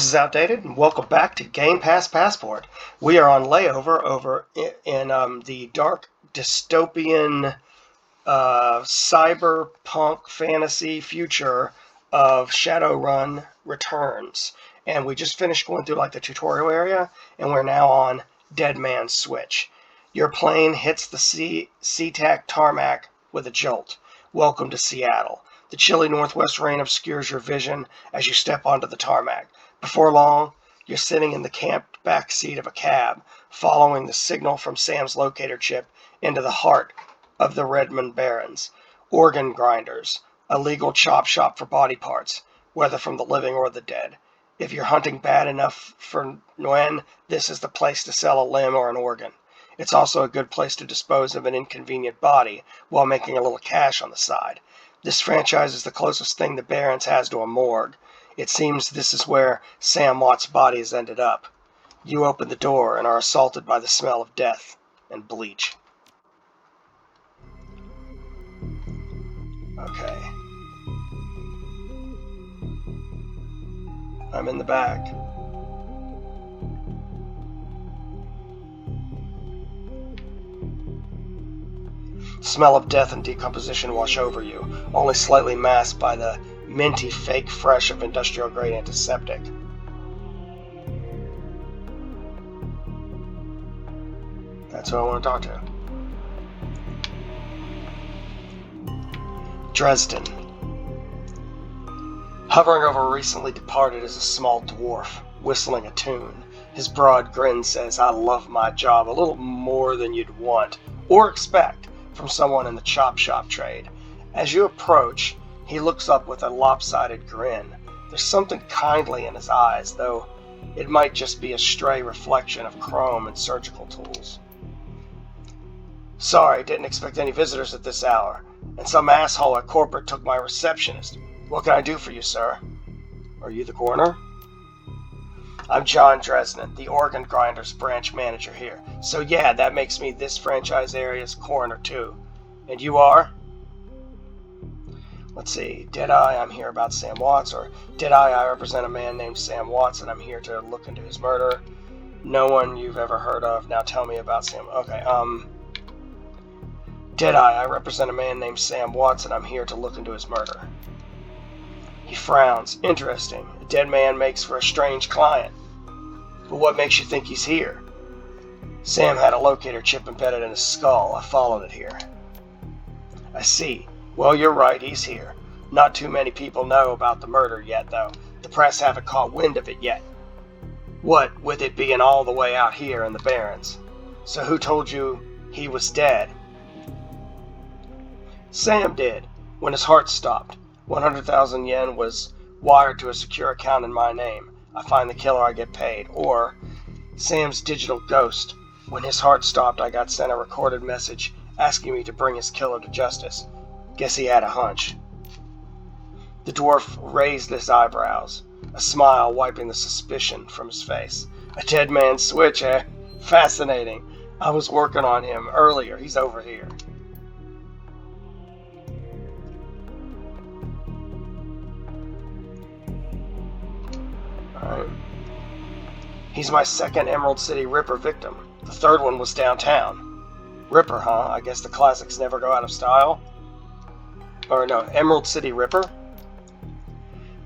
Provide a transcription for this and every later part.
This is Outdated, and welcome back to Game Pass Passport. We are on layover over in the dark dystopian cyberpunk fantasy future of Shadowrun Returns. And we just finished going through the tutorial area, and we're now on Dead Man's Switch. Your plane hits the SeaTac tarmac with a jolt. Welcome to Seattle. The chilly northwest rain obscures your vision as you step onto the tarmac. Before long, you're sitting in the camped back seat of a cab, following the signal from Sam's locator chip into the heart of the Redmond Barrens. Organ grinders, a legal chop shop for body parts, whether from the living or the dead. If you're hunting bad enough for Nguyen, this is the place to sell a limb or an organ. It's also a good place to dispose of an inconvenient body while making a little cash on the side. This franchise is the closest thing the Barrens has to a morgue. It seems this is where Sam Watt's body has ended up. You open the door and are assaulted by the smell of death and bleach. Okay. I'm in the back. The smell of death and decomposition wash over you, only slightly masked by the minty fake fresh of industrial grade antiseptic. That's who I want to talk to. Dresden. Hovering over recently departed is a small dwarf, whistling a tune. His broad grin says, "I love my job," a little more than you'd want, or expect, from someone in the chop shop trade. As you approach, he looks up with a lopsided grin. There's something kindly in his eyes, though it might just be a stray reflection of chrome and surgical tools. "Sorry, didn't expect any visitors at this hour, and some asshole at corporate took my receptionist. What can I do for you, sir?" "Are you the coroner?" "I'm John Dresden, the organ grinders branch manager here. So yeah, that makes me this franchise area's coroner too. And you are?" Let's see, Deadeye, I'm here about Sam Watts, or Deadeye, I represent a man named Sam Watts and I'm here to look into his murder. No one you've ever heard of, now tell me about Sam. Okay, Deadeye, I represent a man named Sam Watts and I'm here to look into his murder. He frowns. Interesting. A dead man makes for a strange client. But what makes you think he's here? Sam had a locator chip embedded in his skull. I followed it here. I see. Well, you're right, he's here. Not too many people know about the murder yet, though. The press haven't caught wind of it yet. What with it being all the way out here in the Barrens. So who told you he was dead? Sam did, when his heart stopped. 100,000 yen was wired to a secure account in my name. I find the killer, I get paid. Or Sam's digital ghost. When his heart stopped, I got sent a recorded message asking me to bring his killer to justice. Guess he had a hunch. The dwarf raised his eyebrows, a smile wiping the suspicion from his face. A dead man's switch, eh? Fascinating. I was working on him earlier. He's over here. Alright. He's my second Emerald City Ripper victim. The third one was downtown. Ripper, huh? I guess the classics never go out of style. Or no, Emerald City Ripper?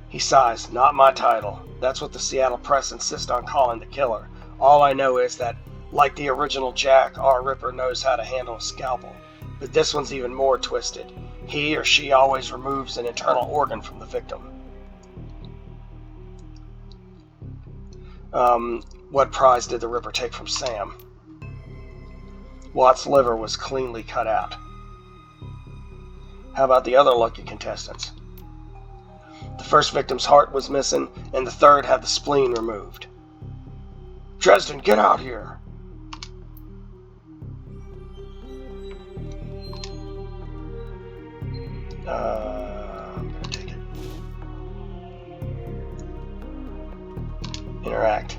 He sighs. Not my title. That's what the Seattle press insist on calling the killer. All I know is that, like the original Jack, our Ripper knows how to handle a scalpel. But this one's even more twisted. He or she always removes an internal organ from the victim. What prize did the Ripper take from Sam? Watt's liver was cleanly cut out. How about the other lucky contestants? The first victim's heart was missing, and the third had the spleen removed. Dresden, get out here! I'm gonna take it. Interact.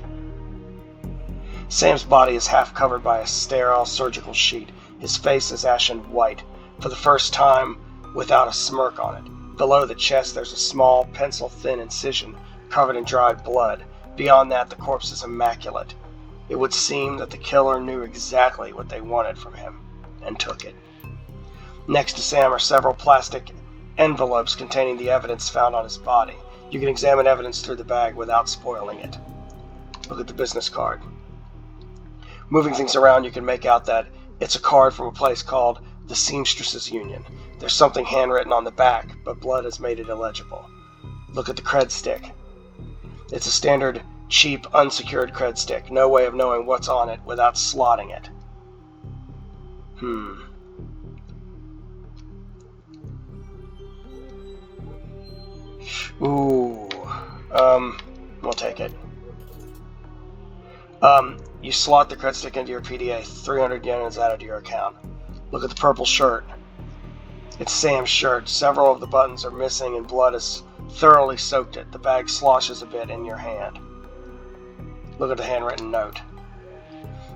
Sam's body is half covered by a sterile surgical sheet. His face is ashen white, for the first time without a smirk on it. Below the chest there's a small, pencil-thin incision covered in dried blood. Beyond that, the corpse is immaculate. It would seem that the killer knew exactly what they wanted from him and took it. Next to Sam are several plastic envelopes containing the evidence found on his body. You can examine evidence through the bag without spoiling it. Look at the business card. Moving things around, you can make out that it's a card from a place called the Seamstresses Union. There's something handwritten on the back, but blood has made it illegible. Look at the cred stick. It's a standard, cheap, unsecured cred stick. No way of knowing what's on it without slotting it. Ooh. We'll take it. You slot the cred stick into your PDA. 300 yen is added to your account. Look at the purple shirt. It's Sam's shirt. Several of the buttons are missing and blood has thoroughly soaked it. The bag sloshes a bit in your hand. Look at the handwritten note.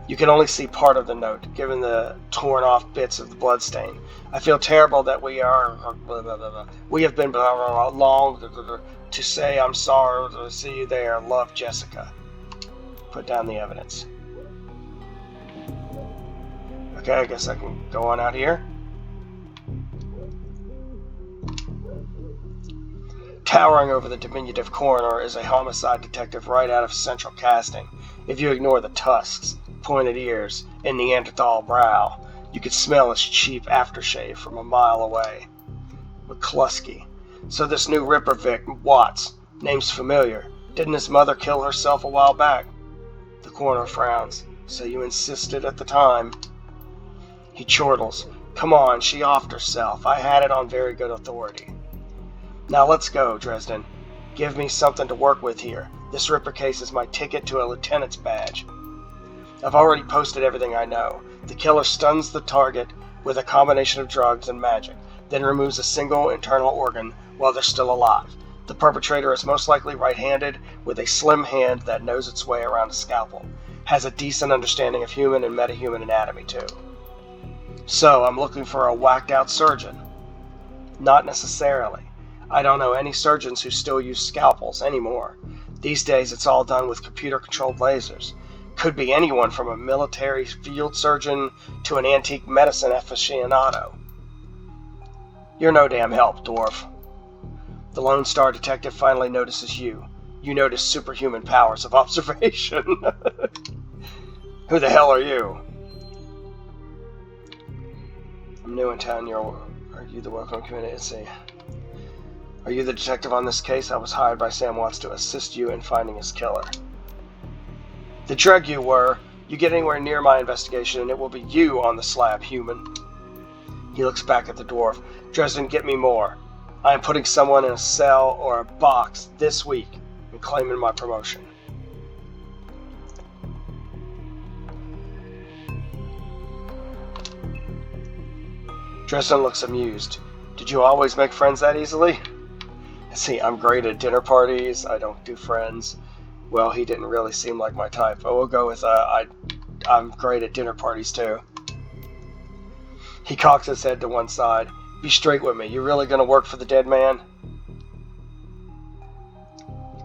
You can only see part of the note, given the torn off bits of the blood stain. I feel terrible that we have been long to say I'm sorry to see you there. Love, Jessica. Put down the evidence. Okay, I guess I can go on out here. Towering over the diminutive coroner is a homicide detective right out of Central Casting. If you ignore the tusks, pointed ears, and Neanderthal brow, you could smell his cheap aftershave from a mile away. McCluskey. So this new Ripper Vic, Watts, name's familiar. Didn't his mother kill herself a while back? The coroner frowns. So you insisted at the time. He chortles. Come on, she offed herself. I had it on very good authority. Now let's go, Dresden. Give me something to work with here. This Ripper case is my ticket to a lieutenant's badge. I've already posted everything I know. The killer stuns the target with a combination of drugs and magic, then removes a single internal organ while they're still alive. The perpetrator is most likely right-handed with a slim hand that knows its way around a scalpel. Has a decent understanding of human and metahuman anatomy, too. So, I'm looking for a whacked-out surgeon. Not necessarily. I don't know any surgeons who still use scalpels anymore. These days, it's all done with computer-controlled lasers. Could be anyone from a military field surgeon to an antique medicine aficionado. You're no damn help, dwarf. The Lone Star detective finally notices you. You notice superhuman powers of observation. Who the hell are you? I'm new in town. Are you the welcome community? Let's see. Are you the detective on this case? I was hired by Sam Watts to assist you in finding his killer. The drug you were. You get anywhere near my investigation and it will be you on the slab, human. He looks back at the dwarf. Dresden, get me more. I am putting someone in a cell or a box this week and claiming my promotion. Dresden looks amused. Did you always make friends that easily? See, I'm great at dinner parties. I don't do friends. Well, he didn't really seem like my type. But we'll go with I'm great at dinner parties too. He cocks his head to one side. Be straight with me. You really gonna work for the dead man?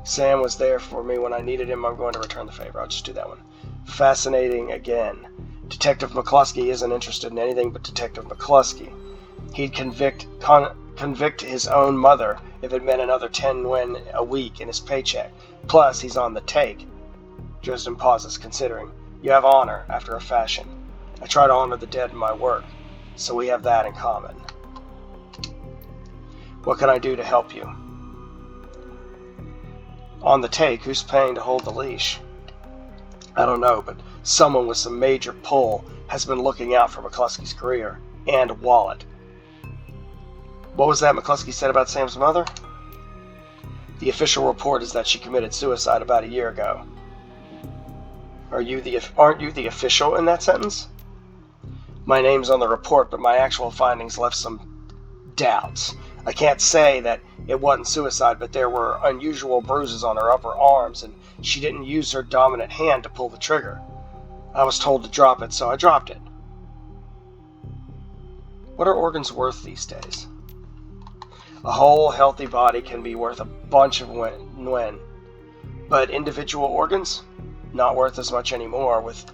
Sam was there for me when I needed him. I'm going to return the favor. I'll just do that one. Fascinating again. Detective McCluskey isn't interested in anything but Detective McCluskey. He'd convict his own mother if it meant another 10 win a week in his paycheck. Plus, he's on the take. Dresden pauses, considering. You have honor, after a fashion. I try to honor the dead in my work, so we have that in common. What can I do to help you? On the take, who's paying to hold the leash? I don't know, but someone with some major pull has been looking out for McCluskey's career and wallet. What was that McCluskey said about Sam's mother? The official report is that she committed suicide about a year ago. Aren't you the official in that sentence? My name's on the report, but my actual findings left some doubts. I can't say that it wasn't suicide, but there were unusual bruises on her upper arms, and she didn't use her dominant hand to pull the trigger. I was told to drop it, so I dropped it. What are organs worth these days? A whole healthy body can be worth a bunch of yen. But individual organs? Not worth as much anymore with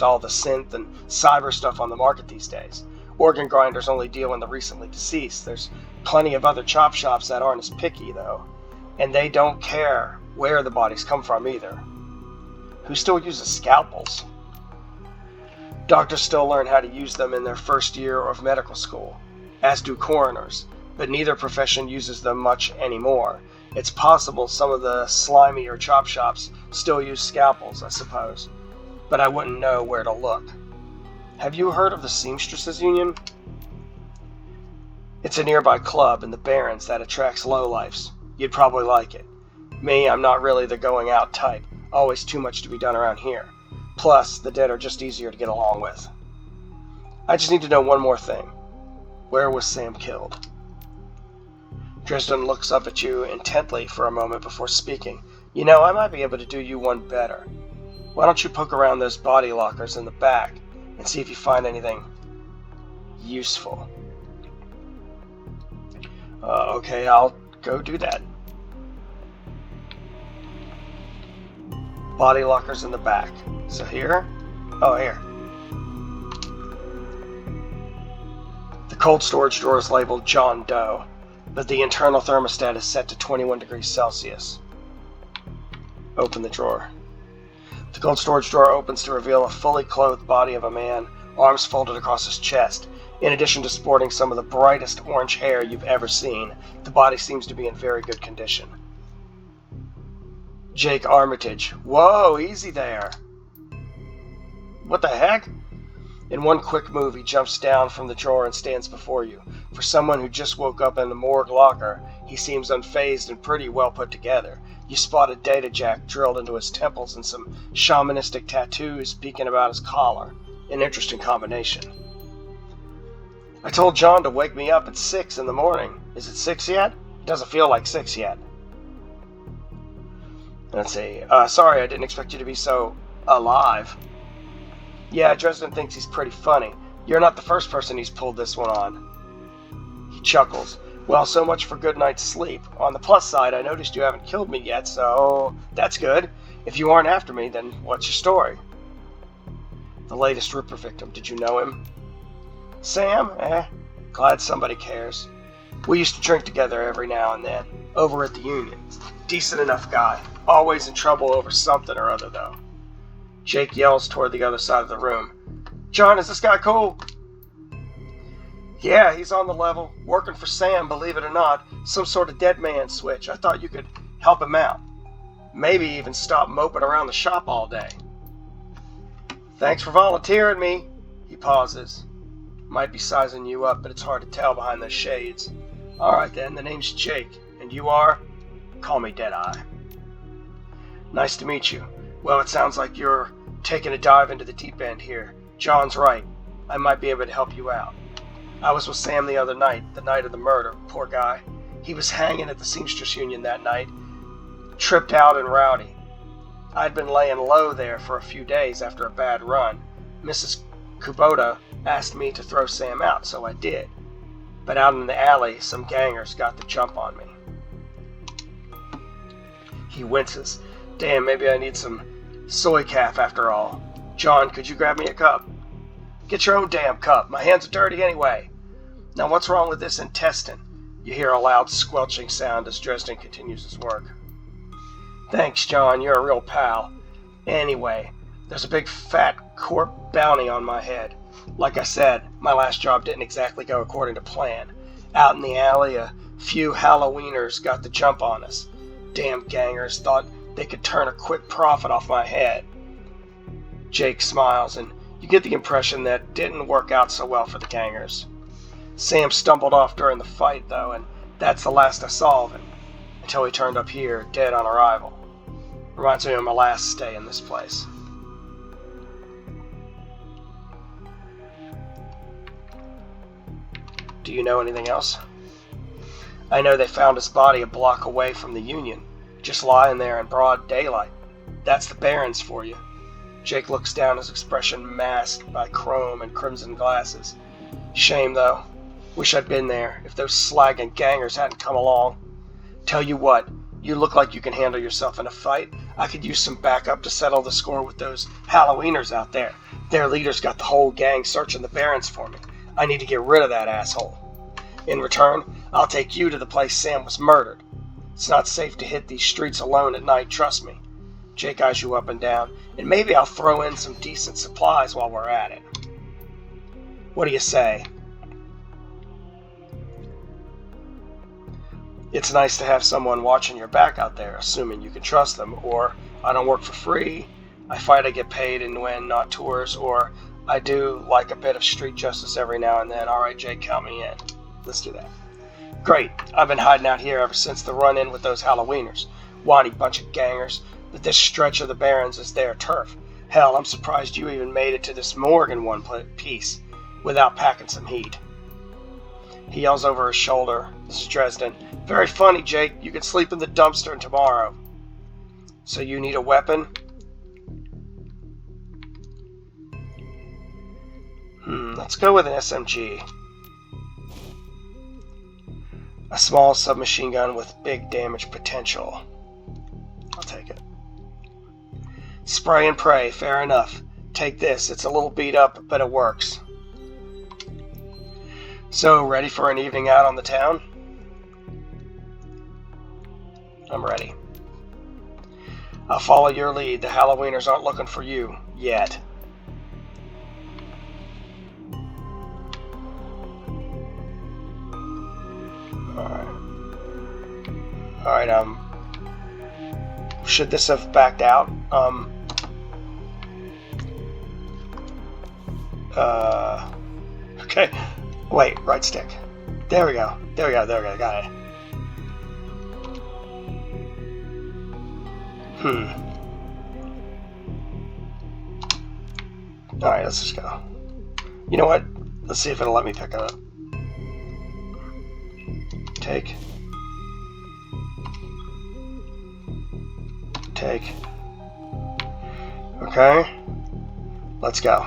all the synth and cyber stuff on the market these days. Organ grinders only deal in the recently deceased. There's plenty of other chop shops that aren't as picky, though. And they don't care where the bodies come from either. Who still uses scalpels? Doctors still learn how to use them in their first year of medical school, as do coroners, but neither profession uses them much anymore. It's possible some of the slimier chop shops still use scalpels, I suppose, but I wouldn't know where to look. Have you heard of the Seamstresses Union? It's a nearby club in the Barrens that attracts lowlifes. You'd probably like it. Me, I'm not really the going out type. Always too much to be done around here. Plus, the dead are just easier to get along with. I just need to know one more thing. Where was Sam killed? Dresden looks up at you intently for a moment before speaking. You know, I might be able to do you one better. Why don't you poke around those body lockers in the back and see if you find anything useful? Okay, I'll go do that. Body lockers in the back. So here? Oh, here. The cold storage drawer is labeled John Doe, but the internal thermostat is set to 21 degrees Celsius. Open the drawer. The cold storage drawer opens to reveal a fully clothed body of a man, arms folded across his chest. In addition to sporting some of the brightest orange hair you've ever seen, the body seems to be in very good condition. Jake Armitage. Whoa, easy there. What the heck? In one quick move, he jumps down from the drawer and stands before you. For someone who just woke up in the morgue locker, he seems unfazed and pretty well put together. You spot a data jack drilled into his temples and some shamanistic tattoos peeking about his collar. An interesting combination. I told John to wake me up at 6 in the morning. Is it 6 yet? It doesn't feel like 6 yet. Let's see. Sorry, I didn't expect you to be so alive. Yeah, Dresden thinks he's pretty funny. You're not the first person he's pulled this one on. He chuckles. Well, so much for good night's sleep. On the plus side, I noticed you haven't killed me yet, so that's good. If you aren't after me, then what's your story? The latest Ripper victim, did you know him? Sam? Glad somebody cares. We used to drink together every now and then, over at the Union. Decent enough guy. Always in trouble over something or other, though. Jake yells toward the other side of the room. John, is this guy cool? Yeah, he's on the level. Working for Sam, believe it or not. Some sort of dead man switch. I thought you could help him out. Maybe even stop moping around the shop all day. Thanks for volunteering me. He pauses. Might be sizing you up, but it's hard to tell behind those shades. Alright then, the name's Jake. And you are? Call me Deadeye. Nice to meet you. Well, it sounds like you're taking a dive into the deep end here. John's right. I might be able to help you out. I was with Sam the other night, the night of the murder. Poor guy. He was hanging at the Seamstress Union that night. Tripped out and rowdy. I'd been laying low there for a few days after a bad run. Mrs. Kubota asked me to throw Sam out, so I did. But out in the alley, some gangers got the jump on me. He winces. Damn, maybe I need some soy calf after all. John, could you grab me a cup? Get your own damn cup. My hands are dirty anyway. Now what's wrong with this intestine? You hear a loud squelching sound as Dresden continues his work. Thanks, John. You're a real pal. Anyway, there's a big fat corp bounty on my head. Like I said, my last job didn't exactly go according to plan. Out in the alley, a few Halloweeners got the jump on us. Damn gangers thought they could turn a quick profit off my head. Jake smiles, and you get the impression that didn't work out so well for the gangers. Sam stumbled off during the fight, though, and that's the last I saw of him, until he turned up here, dead on arrival. Reminds me of my last stay in this place. Do you know anything else? I know they found his body a block away from the Union, just lying there in broad daylight. That's the Barrens for you. Jake looks down, his expression masked by chrome and crimson glasses. Shame, though. Wish I'd been there, if those slagging gangers hadn't come along. Tell you what, you look like you can handle yourself in a fight. I could use some backup to settle the score with those Halloweeners out there. Their leader's got the whole gang searching the barrens for me. I need to get rid of that asshole. In return, I'll take you to the place Sam was murdered. It's not safe to hit these streets alone at night, trust me. Jake eyes you up and down, and maybe I'll throw in some decent supplies while we're at it. What do you say? It's nice to have someone watching your back out there, assuming you can trust them, or I don't work for free, I fight, I get paid, and win, not tours, or I do like a bit of street justice every now and then. Alright, Jake, count me in. Let's do that. Great. I've been hiding out here ever since the run-in with those Halloweeners. Whiny bunch of gangers, but this stretch of the Barrens is their turf. Hell, I'm surprised you even made it to this morgue in one piece without packing some heat. He yells over his shoulder. This is Dresden. Very funny, Jake. You can sleep in the dumpster tomorrow. So you need a weapon? Let's go with an SMG. A small submachine gun with big damage potential. I'll take it. Spray and pray, fair enough. Take this, it's a little beat up, but it works. So, ready for an evening out on the town? I'm ready. I'll follow your lead. The Halloweeners aren't looking for you, yet. Alright, should this have backed out? Okay. Wait, right stick. There we go. Got it. Alright, let's just go. You know what? Let's see if it'll let me pick it up. Take. Okay. Let's go.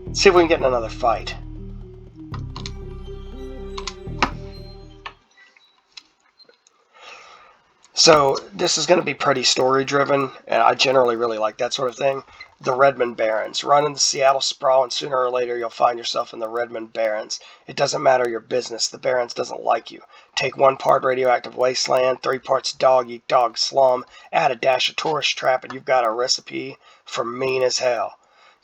Let's see if we can get in another fight. So, this is going to be pretty story-driven, and I generally really like that sort of thing. The Redmond Barrens. Run in the Seattle sprawl, and sooner or later you'll find yourself in the Redmond Barrens. It doesn't matter your business. The Barrens doesn't like you. Take 1 part radioactive wasteland, 3 parts dog-eat-dog slum, add a dash of tourist trap, and you've got a recipe for mean as hell.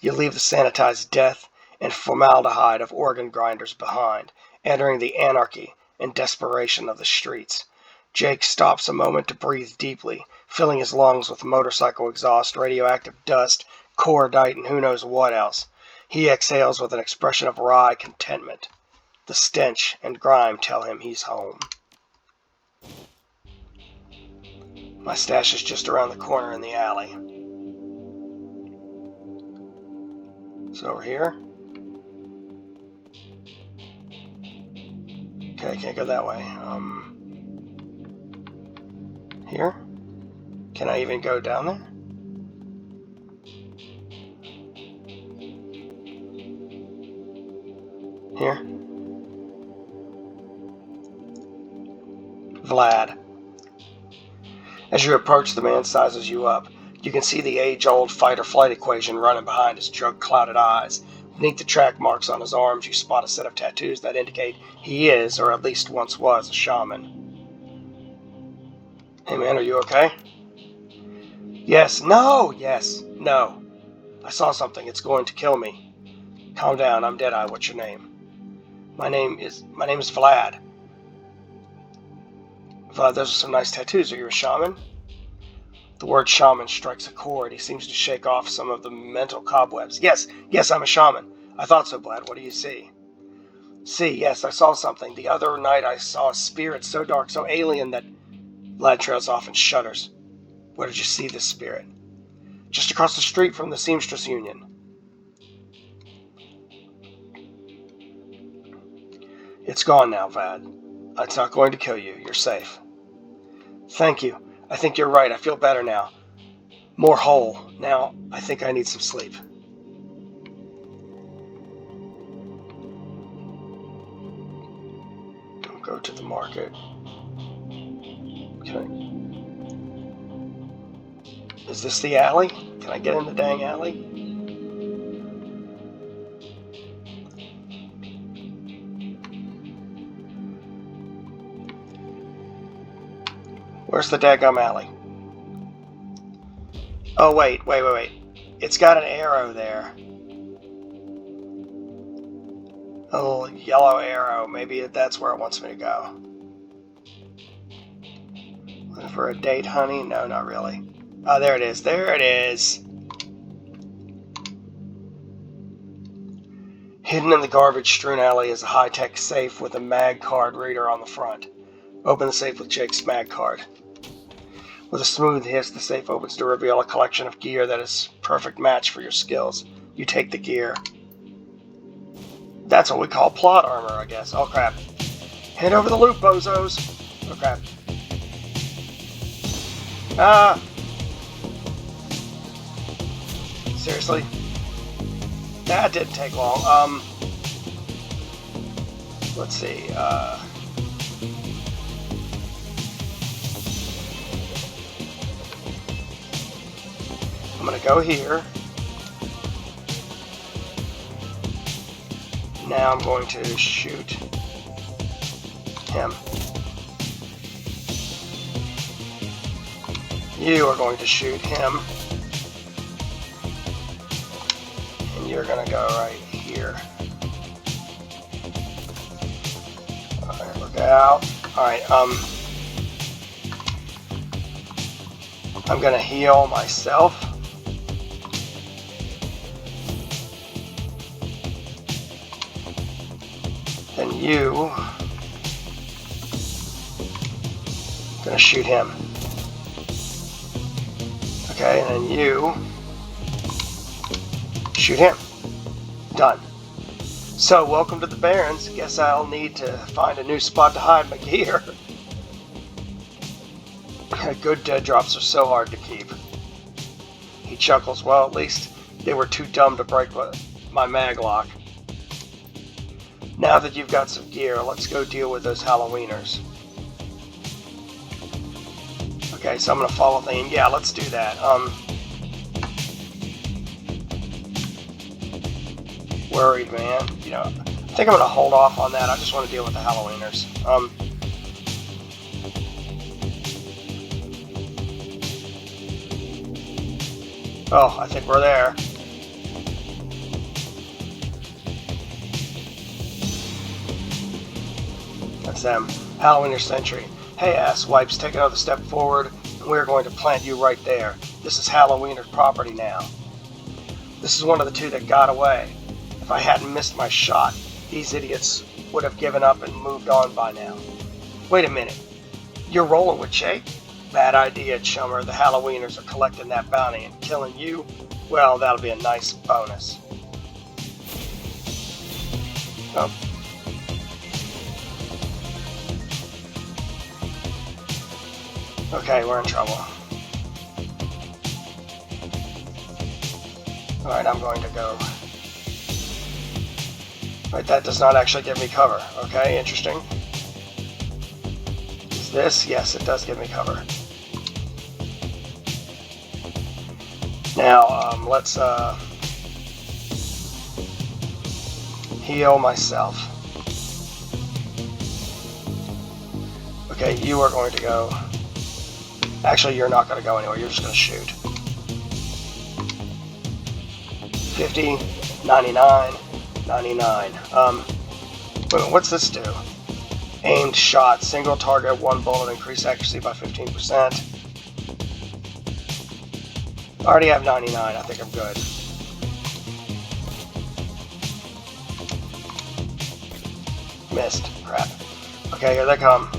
You leave the sanitized death and formaldehyde of organ grinders behind, entering the anarchy and desperation of the streets. Jake stops a moment to breathe deeply, filling his lungs with motorcycle exhaust, radioactive dust, cordite, and who knows what else. He exhales with an expression of wry contentment. The stench and grime tell him he's home. My stash is just around the corner in the alley. It's over here. Okay, can't go that way. Here? Can I even go down there? Here? Vlad. As you approach, the man sizes you up. You can see the age-old fight-or-flight equation running behind his drug-clouded eyes. Beneath the track marks on his arms, you spot a set of tattoos that indicate he is, or at least once was, a shaman. Hey man, are you okay? Yes. No. Yes. No. I saw something. It's going to kill me. Calm down. I'm Deadeye. What's your name? My name is Vlad. Vlad, those are some nice tattoos. Are you a shaman? The word shaman strikes a chord. He seems to shake off some of the mental cobwebs. Yes, I'm a shaman. I thought so, Vlad. What do you see? Yes, I saw something. The other night I saw a spirit so dark, so alien that... Vlad trails off and shudders. Where did you see this spirit? Just across the street from the Seamstress Union. It's gone now, Vlad. It's not going to kill you. You're safe. Thank you. I think you're right. I feel better now. More whole. Now, I think I need some sleep. Go to the market. Okay. Is this the alley? Can I get in the dang alley? Where's the daggum alley? Oh, wait. It's got an arrow there. A little yellow arrow. Maybe that's where it wants me to go. Looking for a date, honey? No, not really. Oh, there it is. There it is. Hidden in the garbage-strewn alley is a high-tech safe with a mag card reader on the front. Open the safe with Jake's mag card. With a smooth hiss, the safe opens to reveal a collection of gear that is a perfect match for your skills. You take the gear. That's what we call plot armor, I guess. Oh, crap. Hand over the loot, bozos. Oh, crap. Ah! Seriously? That didn't take long. Let's see. I'm gonna go here. Now I'm going to shoot him. You are going to shoot him. And you're going to go right here. Alright, look out. Alright, I'm going to heal myself. Then you gonna shoot him. Okay, and then you shoot him. Done. So, welcome to the Barrens. Guess I'll need to find a new spot to hide my gear. Good dead drops are so hard to keep. He chuckles. Well, at least they were too dumb to break my mag lock. Now that you've got some gear, let's go deal with those Halloweeners. Okay, so I'm gonna follow theme. Yeah, let's do that. Worried, man. You know, I think I'm gonna hold off on that. I just want to deal with the Halloweeners. Oh, I think we're there. That's them. Halloweener Sentry. Hey, asswipes, take another step forward, and we're going to plant you right there. This is Halloweener's property now. This is one of the two that got away. If I hadn't missed my shot, these idiots would have given up and moved on by now. Wait a minute. You're rolling with Jake? Bad idea, chummer. The Halloweeners are collecting that bounty, and killing you, well, that'll be a nice bonus. Oh. Okay, we're in trouble. Alright, I'm going to go. Right, that does not actually give me cover. Okay, interesting. Is this? Yes, it does give me cover. Now, let's heal myself. Okay, you are going to go. Actually, you're not going to go anywhere. You're just going to shoot. 50, 99, 99. Wait, what's this do? Aimed shot. Single target, one bullet, increase accuracy by 15%. I already have 99. I think I'm good. Missed. Crap. Okay, here they come.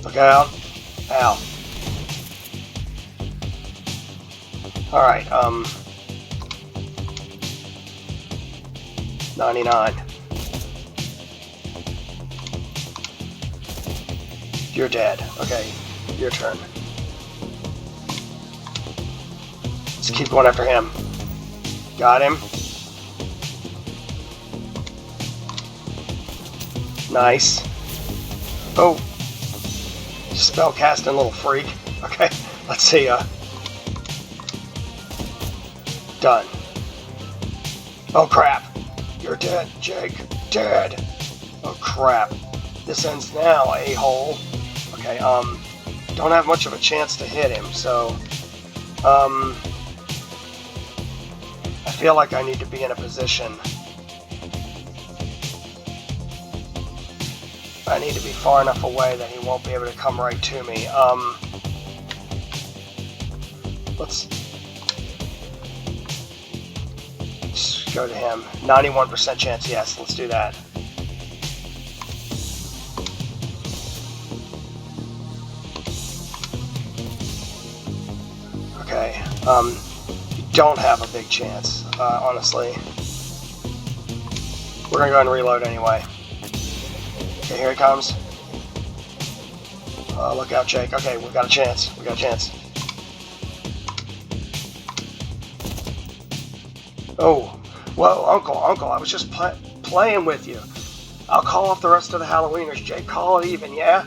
Look out. Ow. Alright, 99. You're dead. Okay, your turn. Let's keep going after him. Got him. Nice. Oh. spellcasting little freak. Okay, let's see. Done. Oh crap! You're dead, Jake. Dead. Oh crap! This ends now, a-hole. Okay. Don't have much of a chance to hit him, so I feel like I need to be in a position. I need to be far enough away that he won't be able to come right to me. Let's go to him. 91% chance, yes, let's do that. Okay, you don't have a big chance, honestly. We're gonna go ahead and reload anyway. Okay, here he comes. Look out, Jake. Okay, we've got a chance. We got a chance. Oh, whoa, Uncle, I was just playing with you. I'll call off the rest of the Halloweeners, Jake. Call it even, yeah?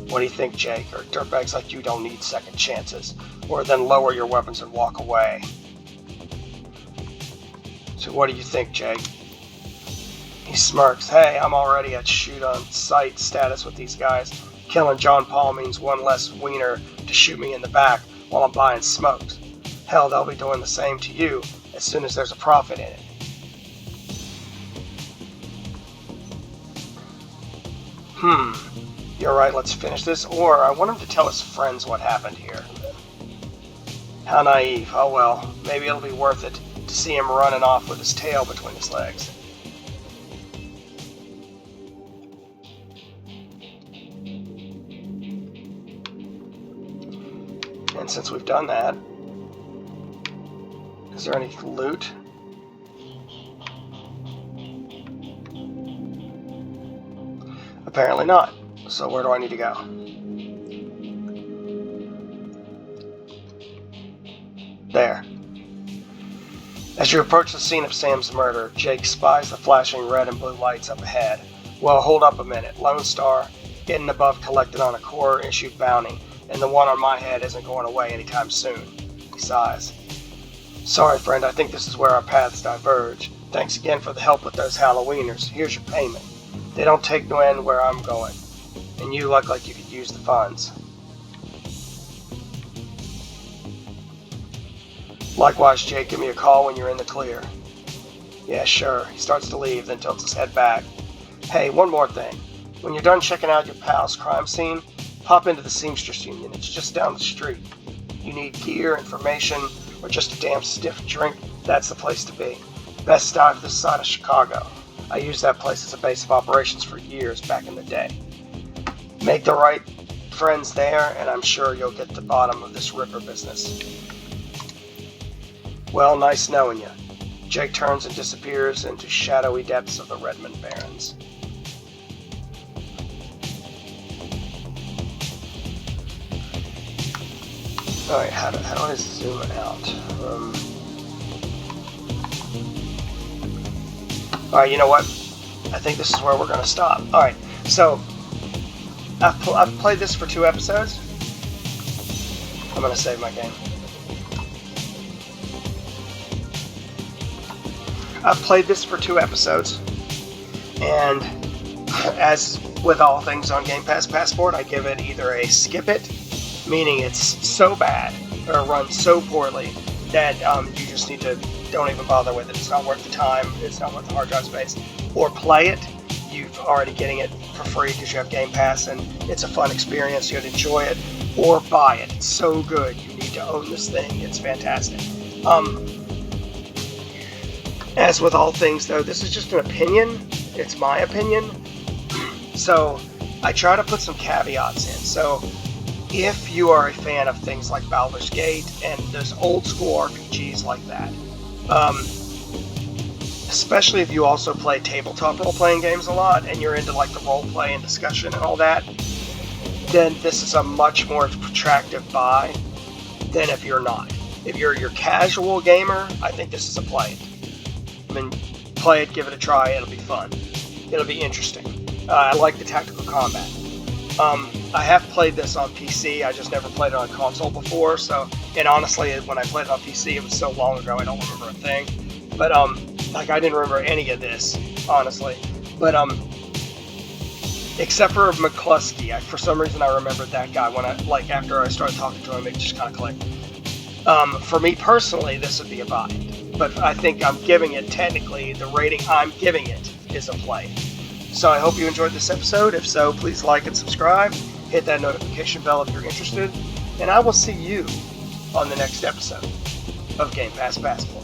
What do you think, Jake? Or dirtbags like you don't need second chances. Or then lower your weapons and walk away. So what do you think, Jake? He smirks. Hey, I'm already at shoot on sight status with these guys. Killing John Paul means one less wiener to shoot me in the back while I'm buying smokes. Hell, they'll be doing the same to you as soon as there's a profit in it. You're right, let's finish this. Or I want him to tell his friends what happened here. How naive. Oh well, maybe it'll be worth it to see him running off with his tail between his legs. And since we've done that, is there any loot? Apparently not. So where do I need to go? There. As you approach the scene of Sam's murder, Jake spies the flashing red and blue lights up ahead. Well, hold up a minute. Lone Star, getting above collected on a core-issued bounty, and the one on my head isn't going away anytime soon. He sighs. Sorry, friend, I think this is where our paths diverge. Thanks again for the help with those Halloweeners. Here's your payment. They don't take no end where I'm going, and you look like you could use the funds. Likewise, Jake, give me a call when you're in the clear. Yeah, sure. He starts to leave, then tilts his head back. Hey, one more thing. When you're done checking out your pal's crime scene, pop into the Seamstress Union. It's just down the street. You need gear, information, or just a damn stiff drink, that's the place to be. Best dive this side of Chicago. I used that place as a base of operations for years back in the day. Make the right friends there, and I'm sure you'll get to the bottom of this Ripper business. Well, nice knowing you. Jake turns and disappears into shadowy depths of the Redmond Barrens. Alright, how do I zoom out? Alright, you know what? I think this is where we're going to stop. Alright, so I've played this for 2 episodes. I'm going to save my game. I've played this for 2 episodes, and as with all things on Game Pass Passport, I give it either a skip it, meaning it's so bad or runs so poorly that you just need to don't even bother with it. It's not worth the time. It's not worth the hard drive space. Or play it. You're already getting it for free because you have Game Pass, and it's a fun experience. You'd enjoy it. Or buy it. It's so good. You need to own this thing. It's fantastic. As with all things, though, this is just an opinion. It's my opinion. So I try to put some caveats in. So if you are a fan of things like Baldur's Gate and those old school RPGs like that, especially if you also play tabletop role-playing games a lot and you're into like the role-play and discussion and all that, then this is a much more attractive buy than if you're not. If you're your casual gamer, I think this is a play. I mean, play it, give it a try, it'll be fun. It'll be interesting. I like the tactical combat. I have played this on PC. I just never played it on console before. So, and honestly, when I played it on PC, it was so long ago I don't remember a thing. But like I didn't remember any of this, honestly. But except for McCluskey, for some reason I remembered that guy when after I started talking to him, it just kind of clicked. For me personally, this would be a bind, but I think I'm giving it, technically, the rating I'm giving it is a play. So I hope you enjoyed this episode. If so, please like and subscribe. Hit that notification bell if you're interested. And I will see you on the next episode of Game Pass Basketball.